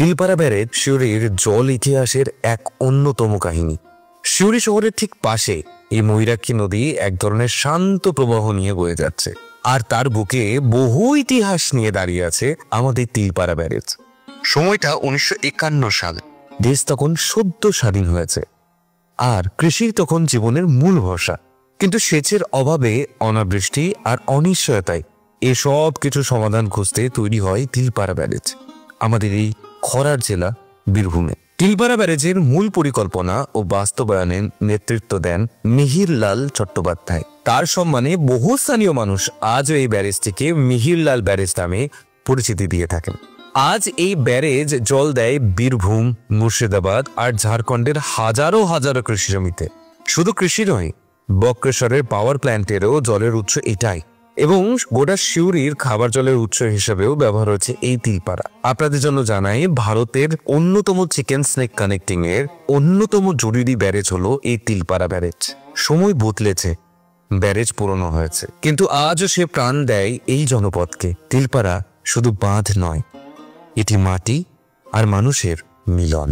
Tilpara barrage সিউড়ির জল ইতিহাসের এক অন্যতম কাহিনী। সিউড়ি শহরের ঠিক পাশে এই ময়ূরাক্ষী নদী এক ধরনের শান্ত প্রবাহ নিয়ে বয়ে যাচ্ছে, আর তার বুকে বহু ইতিহাস নিয়ে দাঁড়িয়ে আছে আমাদের তিলপাড়া ব্যারেজ। সময়টা 1951 সাল। দেশ তখন সদ্য স্বাধীন হয়েছে, আর কৃষি তখন জীবনের মূল ভরসা। কিন্তু সেচের অভাবে, অনাবৃষ্টি আর অনিশ্চয়তায় এসব কিছু সমাধান খুঁজতে তৈরি হয় তিলপাড়া ব্যারেজ আমাদের এই খরার জেলা বীরভূমে। তিলপাড়া ব্যারেজের মূল পরিকল্পনা ও বাস্তবায়নে নেতৃত্ব দেন মিহিরলাল চট্টোপাধ্যায়। তার সম্মানে বহু স্থানীয় মানুষ আজও এই ব্যারেজটিকে মিহিরলাল ব্যারেজ নামে পরিচিতি দিয়ে থাকেন। আজ এই ব্যারেজ জল দেয় বীরভূম, মুর্শিদাবাদ আর ঝাড়খণ্ডের হাজারো হাজারো কৃষি জমিতে। শুধু কৃষি নয়, বক্রেশ্বরের পাওয়ার প্ল্যান্টেরও জলের উৎস এটাই, এবং গোটা সিউড়ির খাবার জলের উৎস হিসেবেও ব্যবহার হচ্ছে এই তিলপাড়া। আপনাদের জন্য জানাই, ভারতের অন্যতম চিকেন স্নেক কানেক্টিং এর অন্যতম জরুরি ব্যারেজ হলো এই তিলপাড়া ব্যারেজ। সময় বদলেছে, ব্যারেজ পুরনো হয়েছে, কিন্তু আজও সে প্রাণ দেয় এই জনপদকে। তিলপাড়া শুধু বাঁধ নয়, এটি মাটি আর মানুষের মিলন।